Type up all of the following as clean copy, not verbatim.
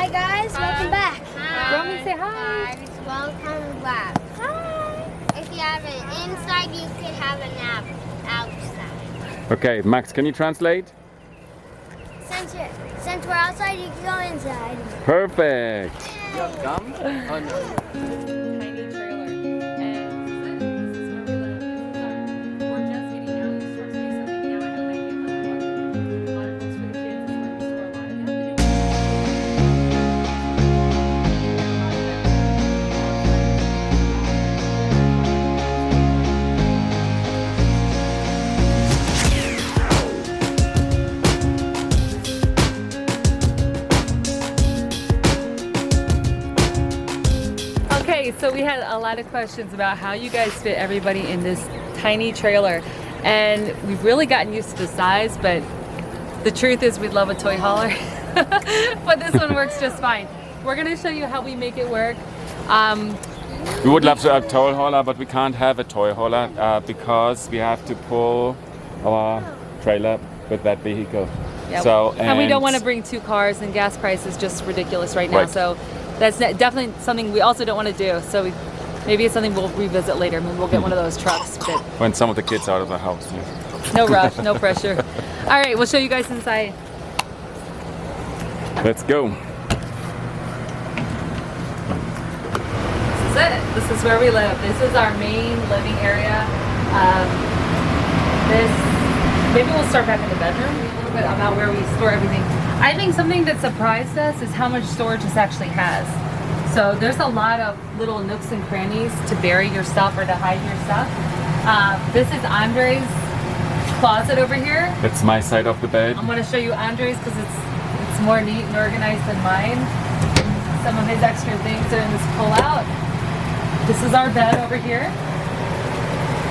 Hi guys, welcome back. Romy, say hi. Welcome back. Hi. If you have an inside, you could have a nap outside. Okay, Max, can you translate? Since we're outside, you can go inside. Perfect. You have gum? Oh no. Tiny trailer. And this is where we live. We're just getting out. You start to do something now. I have an idea how to look. A lot of books for the kids. It's where we store a lot of them. Okay, so we had a lot of questions about how you guys fit everybody in this tiny trailer, and we've really gotten used to the size, but the truth is we'd love a toy hauler, but this one works just fine. We're gonna show you how we make it work. We would love to have a toy hauler, but we can't have a toy hauler because we have to pull our trailer with that vehicle. Yeah, So and we don't want to bring two cars, and gas price is just ridiculous right now. Right. So that's definitely something we also don't want to do. So maybe it's something we'll revisit later. Maybe we'll get one of those trucks. But when some of the kids are out of the house. Yeah. no rush, no pressure. All right, we'll show you guys inside. Let's go. This is it. This is where we live. This is our main living area. Maybe we'll start back in the bedroom. A little bit about where we store everything. I think something that surprised us is how much storage this actually has. So there's a lot of little nooks and crannies to bury your stuff or to hide your stuff. This is Andre's closet over here. That's my side of the bed. I'm going to show you Andre's because it's more neat and organized than mine. Some of his extra things are in this pull-out. This is our bed over here.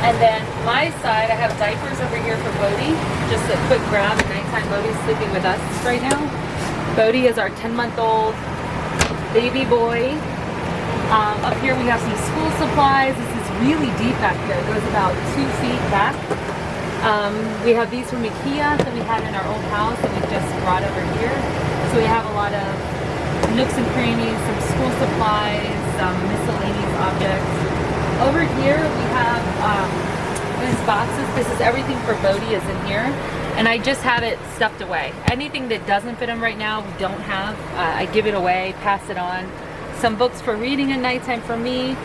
And then my side, I have diapers over here for Bodhi. Just a quick grab at nighttime. Bodhi's sleeping with us right now. Bodhi is our 10-month-old baby boy. Up here we have some school supplies. This is really deep back here. It goes about 2 feet back. We have these from IKEA that we had in our old house that we just brought over here. So we have a lot of nooks and crannies, some school supplies, some miscellaneous objects. Over here we have these boxes. This is everything for Bodhi is in here, and I just have it stuffed away. Anything that doesn't fit him right now, we don't have. I give it away, pass it on. Some books for reading at nighttime for me,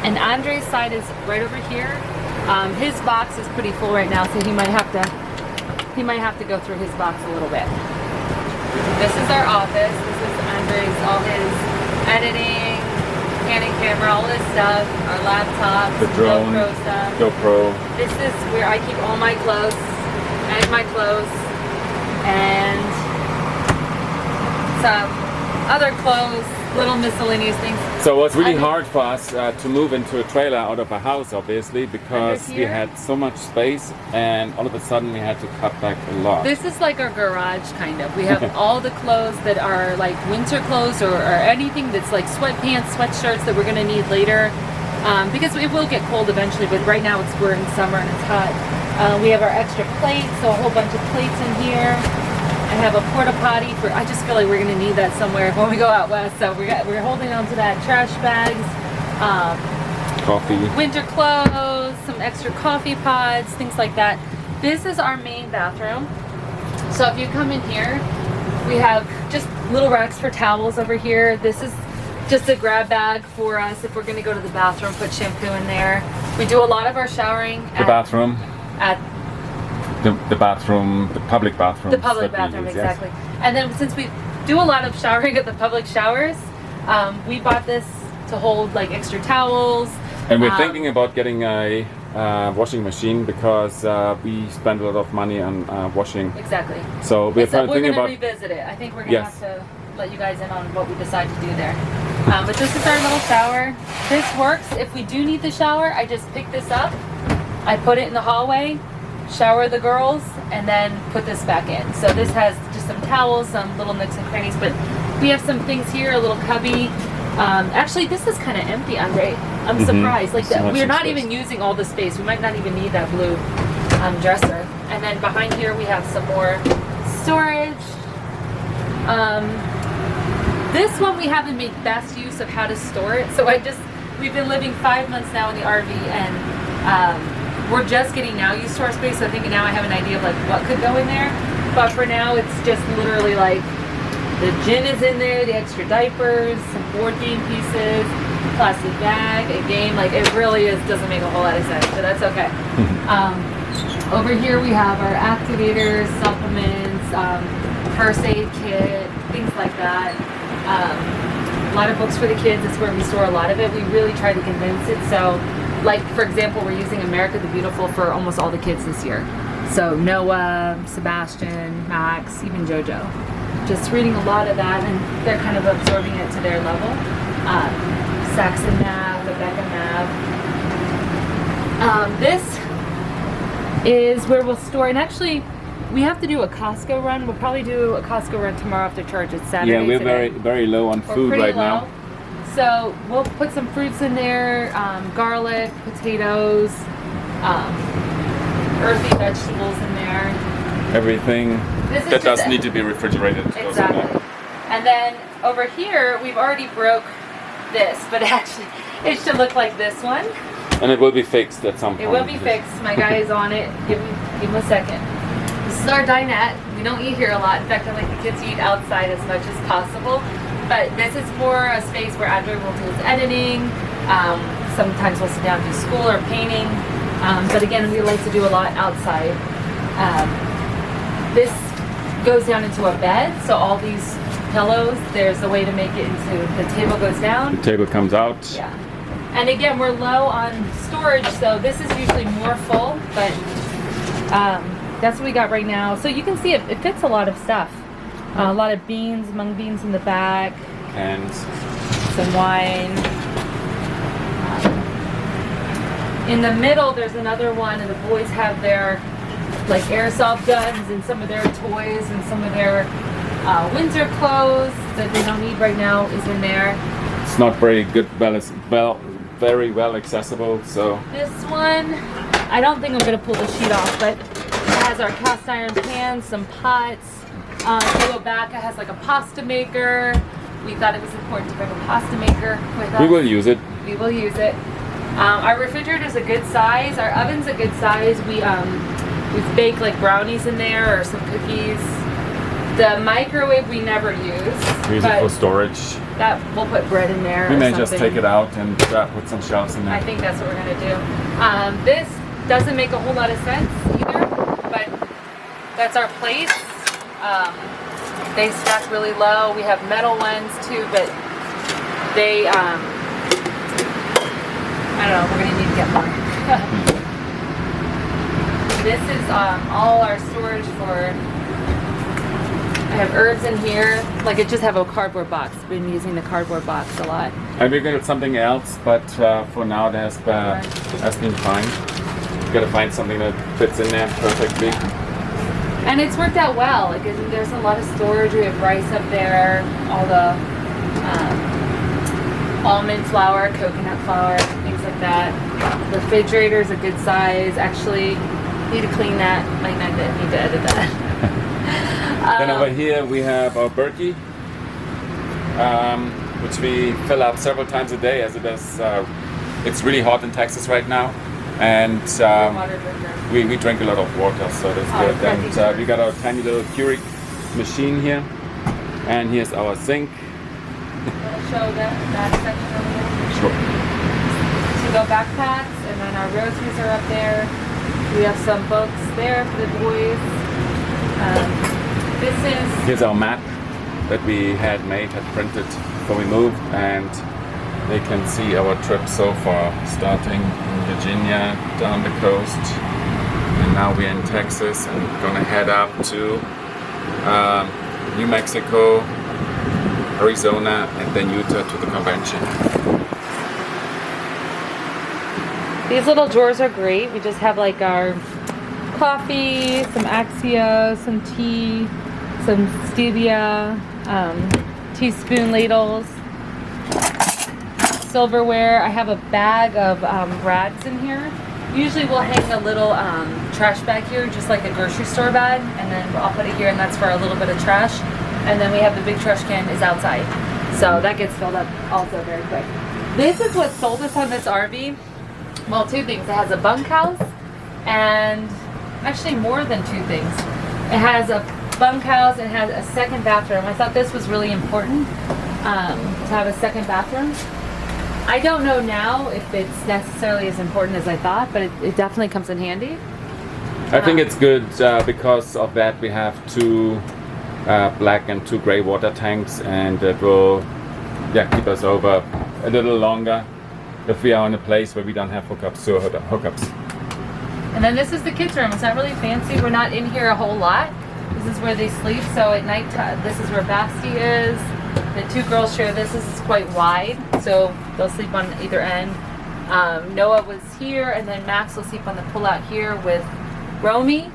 and Andre's side is right over here. His box is pretty full right now, so he might have to go through his box a little bit. This is our office. This is Andre's, all his editing, scanning camera, all this stuff, our laptops, The drone, GoPro stuff. GoPro. This is where I keep all my clothes and some other clothes, little miscellaneous things. So it was really hard for us to move into a trailer out of a house, obviously, because we here? had so much space, and all of a sudden we had to cut back a lot. This is like our garage, kind of. We have all the clothes that are like winter clothes or anything that's like sweatpants, sweatshirts that we're going to need later. Because it will get cold eventually, but right now we're in summer and it's hot. We have our extra plates, so a whole bunch of plates in here. I have a porta potty for. I just feel like we're going to need that somewhere when we go out west. So we're holding on to that. Trash bags, Coffee. winter clothes, some extra coffee pods, things like that. This is our main bathroom. So if you come in here, we have just little racks for towels over here. This is just a grab bag for us if we're going to go to the bathroom, put shampoo in there. We do a lot of our showering The bathroom. at The bathroom, the public bathroom. the public bathroom, exactly. And then since we do a lot of showering at the public showers, we bought this to hold like extra towels. And we're thinking about getting a washing machine because we spend a lot of money on washing. Exactly. So we're We're thinking going to about. revisit it. I think we're going to Yes. have to let you guys in on what we decide to do there. But this is our little shower. This works. If we do need the shower, I just pick this up. I put it in the hallway, shower the girls, and then put this back in. So this has just some towels, some little nooks and crannies, but we have some things here, a little cubby. Actually, this is kind of empty, Andre. I'm surprised. Like So much we're not space. even using all the space. We might not even need that blue dresser. And then behind here we have some more storage. This one we haven't made best use of how to store it. So we've been living 5 months now in the RV, and we're just getting now used to our space. So I think now I have an idea of like what could go in there. But for now, it's just literally like the gin is in there, the extra diapers, some board game pieces, plastic bag, a game. Like it really doesn't make a whole lot of sense, but that's okay. Over here we have our activators, supplements, first aid kit, things like that. A lot of books for the kids. It's where we store a lot of it. We really try to condense it. So, like for example, we're using America the Beautiful for almost all the kids this year. So Noah, Sebastian, Max, even JoJo. Just reading a lot of that, and they're kind of absorbing it to their level. Saxon Nav, Rebecca Nav. This is where we'll store, and actually we have to do a Costco run. We'll probably do a Costco run tomorrow after church. It's Saturday. Yeah, we're today. very low on food right now. So we'll put some fruits in there, garlic, potatoes, earthy vegetables in there. Everything that doesn't need to be refrigerated. Exactly. And then over here, we've already broke this, but actually it should look like this one. And it will be fixed at some point. It will be fixed. My guy is on it. Give him a second. This is our dinette. We don't eat here a lot. In fact, I like the kids to eat outside as much as possible. But this is for a space where Andrew will do his editing. Sometimes we'll sit down and do school or painting. But again, we like to do a lot outside. This goes down into a bed. So all these pillows, there's a way to make it into, the table goes down. The table comes out. Yeah. And again, we're low on storage, so this is usually more full, but that's what we got right now. So you can see it fits a lot of stuff. A lot of beans, mung beans in the back. And some wine. In the middle, there's another one, and the boys have their like airsoft guns and some of their toys and some of their winter clothes that they don't need right now is in there. it's not very good, very well accessible. So This one, I don't think I'm going to pull the sheet off, but it has our cast iron pans, some pots. If you go back, it has like a pasta maker. We thought it was important to bring a pasta maker with us. we will use it. We will use it. Our refrigerator is a good size. Our oven's a good size. We've baked like brownies in there or some cookies. The microwave we never use. We use it for storage. That we'll put bread in there. We or may something. just take it out and put some shelves in there. I think that's what we're gonna do. This doesn't make a whole lot of sense either, but that's our place. They stack really low. We have metal ones too, but they, I don't know, we're gonna need to get more. This is all our storage for, I have herbs in here. Like I just have a cardboard box. Been using the cardboard box a lot. And we're gonna do something else, but for now that's been fine. We gotta find something that fits in there perfectly. And it's worked out well. Like there's a lot of storage. We have rice up there, all the almond flour, coconut flour, things like that. Refrigerator's a good size. Actually, need to clean that. Might not need to edit that. Then over here we have our Berkey, which we fill up several times a day as it is. It's really hot in Texas right now, and Water drinker. we drink a lot of water, so that's good. And we got our tiny little Keurig machine here, and here's our sink. Wanna show that section over there? Sure. So go backpacks, and then our rosaries are up there. We have some books there for the boys. Here's our map that we had printed before we moved, and they can see our trip so far, starting in Virginia, down the coast, and now we're in Texas and gonna head up to New Mexico, Arizona, and then Utah to the convention. These little drawers are great. We just have like our coffee, some Axia, some tea, some stevia, teaspoon ladles, silverware. I have a bag of rags in here. Usually we'll hang a little trash bag here, just like a grocery store bag, and then I'll put it here, and that's for a little bit of trash. And then we have the big trash can is outside. So that gets filled up also very quick. This is what sold us on this RV. Well, two things. It has a bunkhouse and actually more than two things. It has a bunkhouse and has a second bathroom. I thought this was really important to have a second bathroom. I don't know now if it's necessarily as important as I thought, but it definitely comes in handy. I think it's good because of that we have two black and two gray water tanks, and it will keep us over a little longer if we are in a place where we don't have hookups. And then this is the kids' room. It's not really fancy. We're not in here a whole lot. This is where they sleep. So at night, this is where Basti is. The two girls share this. This is quite wide, so they'll sleep on either end. Noah was here, and then Max will sleep on the pull-out here with Romy.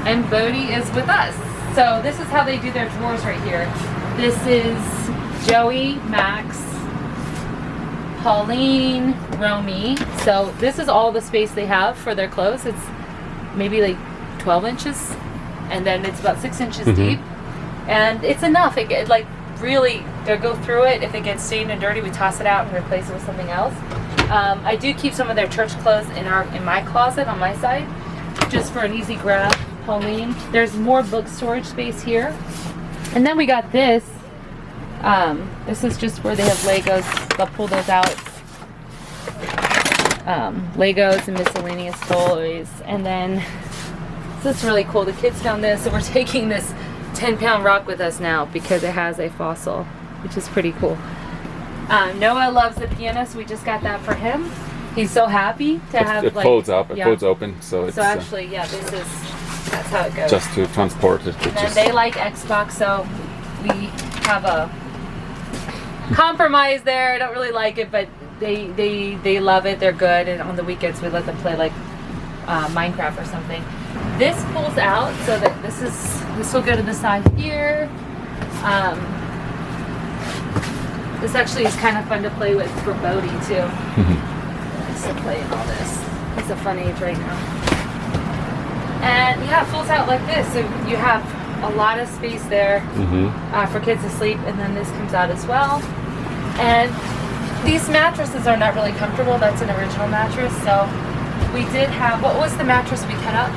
And Bodhi is with us. So this is how they do their drawers right here. This is Joey, Max, Pauline, Romy. So this is all the space they have for their clothes. It's maybe like 12 inches, and then it's about 6 inches deep. And it's enough. It like really, they'll go through it. If it gets stained and dirty, we toss it out and replace it with something else. I do keep some of their church clothes in my closet on my side, just for an easy grab. Pauline, there's more book storage space here. And then we got this. This is just where they have Legos. They'll pull those out. Legos and miscellaneous toys. And then this is really cool. The kids found this, so we're taking this 10-pound rock with us now because it has a fossil, which is pretty cool. Noah loves the piano, so we just got that for him. He's so happy to have it folds up, it folds open, so it's actually that's how it goes. Just to transport it. And they like Xbox, so we have a compromise there. I don't really like it, but they love it. They're good, and on the weekends we let them play like Minecraft or something. This pulls out so that this will go to the side here. This actually is kind of fun to play with for Bodhi too. Likes to play in all this. He's a fun age right now. And yeah, it pulls out like this, so you have a lot of space there for kids to sleep, and then this comes out as well. And these mattresses are not really comfortable. That's an original mattress, so we did have, what was the mattress we cut up?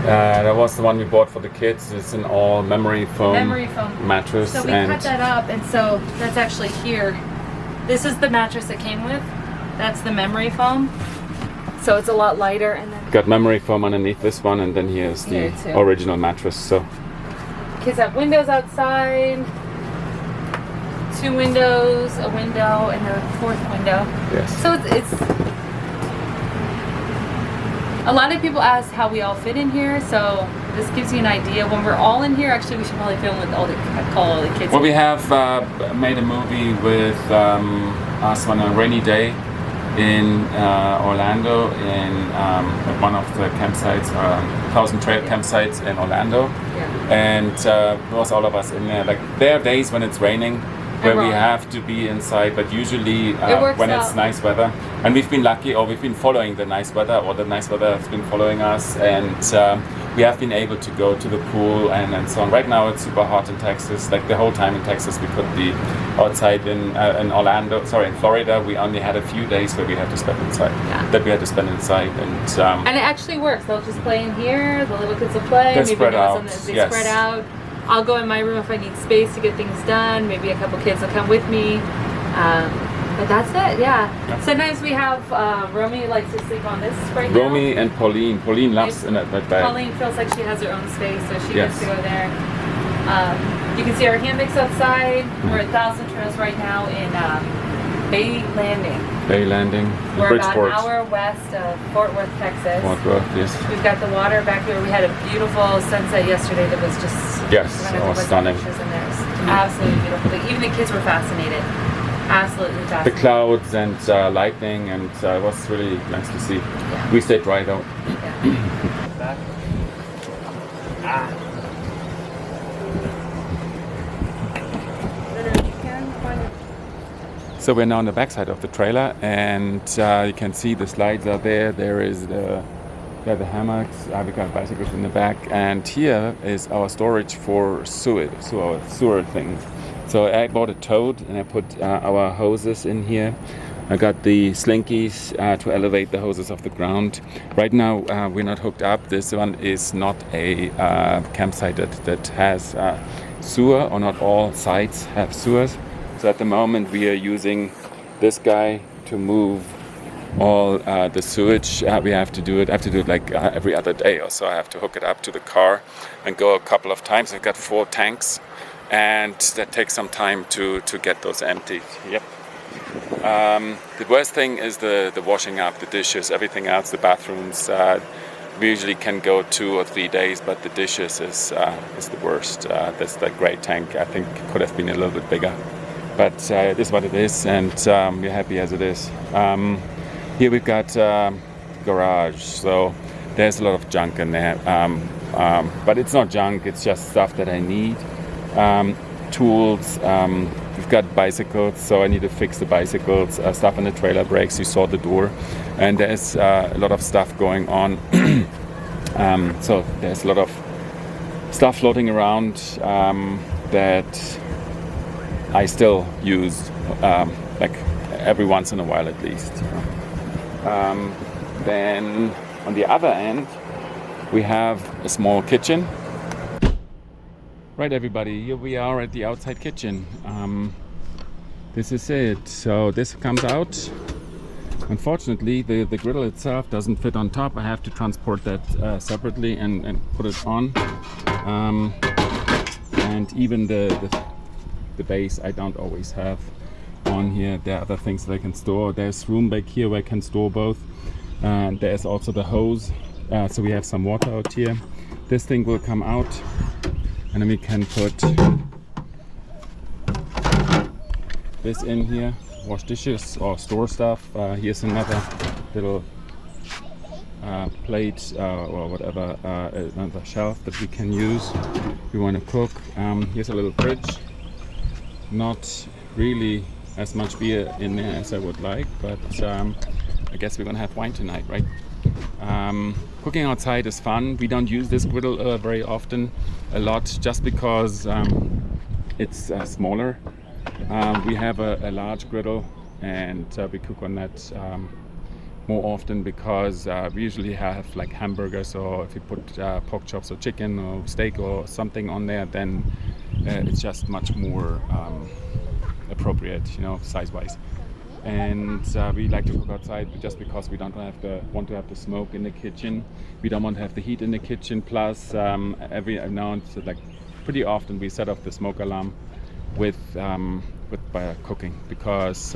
That was the one we bought for the kids. It's an all memory foam mattress. So we cut that up, and so that's actually here. This is the mattress it came with. That's the memory foam. So it's a lot lighter, and then got memory foam underneath this one, and then here's the original mattress. So kids have windows outside, 2 windows, a window, and a 4th window. Yes. So it's a lot of people ask how we all fit in here, so this gives you an idea. When we're all in here, actually we should probably film with all the kids. Well, we have made a movie with us on a rainy day in Orlando, in one of the campsites, 1,000 trail campsites in Orlando. And it was all of us in there. Like, there are days when it's raining where we have to be inside, but usually when it's nice weather, and we've been lucky, or we've been following the nice weather, or the nice weather has been following us, and we have been able to go to the pool and so on. Right now it's super hot in Texas. Like, the whole time in Texas we could be outside. In Florida we only had a few days where we had to spend inside. That we had to spend inside, and it actually works. They'll just play in here. The little kids will play. They spread out. Spread out. I'll go in my room if I need space to get things done. Maybe a couple kids will come with me. But that's it, Sometimes we have, Romy likes to sleep on this right now. Romy and Pauline. Pauline loves in that bed. Pauline feels like she has her own space, so she gets to go there. You can see our hammocks outside. We're at 1,000 Trails right now in Bay Landing. We're Bridgeport. about an hour west of Fort Worth, Texas. Fort Worth, yes. We've got the water back here. We had a beautiful sunset yesterday that was just stunning. Absolutely beautiful. Even the kids were fascinated. Absolutely fascinated. The clouds and lightning, and it was really nice to see. We stayed dry though. So we're now on the backside of the trailer, and you can see the slides are there. There is the hammocks. We got bicycles in the back, and here is our storage for sewage, so our sewer things. So I bought a tote and I put our hoses in here. I got the slinkies to elevate the hoses off the ground. Right now we're not hooked up. This one is not a campsite that has sewer, or not all sites have sewers. So at the moment we are using this guy to move all the sewage. We have to do it. I have to do it like every other day or so. I have to hook it up to the car and go a couple of times. I've got 4 tanks, and that takes some time to get those emptied. Yep. The worst thing is the washing up, the dishes, everything else, the bathrooms. We usually can go 2 or 3 days, but the dishes is the worst. That's the great tank. I think could have been a little bit bigger, but it is what it is, and we're happy as it is. Here we've got garage, so there's a lot of junk in there, but it's not junk. It's just stuff that I need. Tools. We've got bicycles, so I need to fix the bicycles. Stuff in the trailer brakes. You saw the door, and there's a lot of stuff going on. So there's a lot of stuff floating around that I still use, like every once in a while at least. Then on the other end, we have a small kitchen. Right, everybody, here we are at the outside kitchen. This is it. So this comes out. Unfortunately, the griddle itself doesn't fit on top. I have to transport that separately and put it on. And even the base I don't always have on here. There are other things that I can store. There's room back here where I can store both. And there's also the hose. So we have some water out here. This thing will come out. And then we can put this in here, wash dishes or store stuff. Here's another little plate or whatever, another shelf that we can use if we want to cook. Here's a little fridge. Not really as much beer in there as I would like, but I guess we're gonna have wine tonight, right? Cooking outside is fun. We don't use this griddle very often, a lot, just because it's smaller. We have a large griddle, and we cook on that more often because we usually have like hamburgers, or if you put pork chops or chicken or steak or something on there, then it's just much more appropriate, you know, size-wise. And we like to cook outside just because we don't want to have the smoke in the kitchen. We don't want to have the heat in the kitchen. Plus, every now and then, like pretty often, we set off the smoke alarm by cooking, because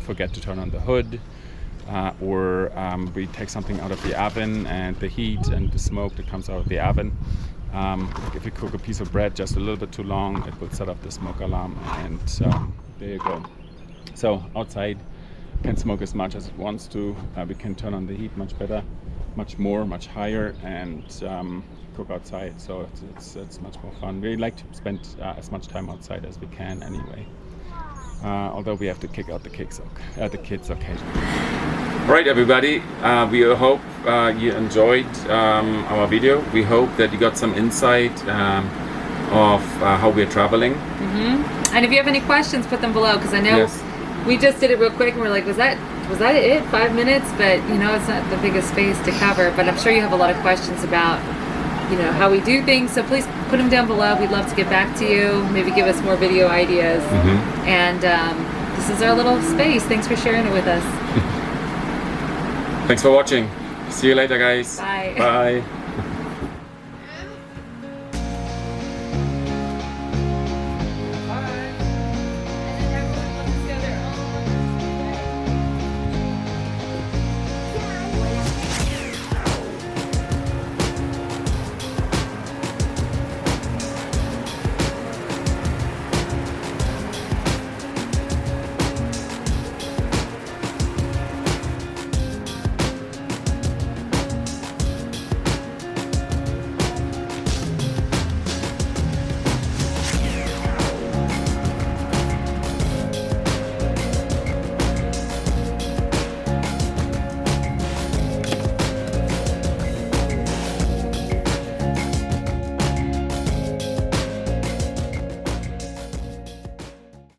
forget to turn on the hood, or we take something out of the oven, and the heat and the smoke that comes out of the oven. If you cook a piece of bread just a little bit too long, it will set off the smoke alarm, and there you go. So outside can smoke as much as it wants to. We can turn on the heat much better, much higher, and cook outside. So it's much more fun. We like to spend as much time outside as we can anyway. Although we have to kick out the kids occasionally. Right, everybody. We hope you enjoyed our video. We hope that you got some insight of how we're traveling. Mm-hmm. And if you have any questions, put them below, because I know. Yes. We just did it real quick and we're like, was that it? 5 minutes? But you know, it's not the biggest space to cover, but I'm sure you have a lot of questions about, you know, how we do things. So please put them down below. We'd love to get back to you. Maybe give us more video ideas. Mm-hmm. And this is our little space. Thanks for sharing it with us. Thanks for watching. See you later, guys. Bye. Bye.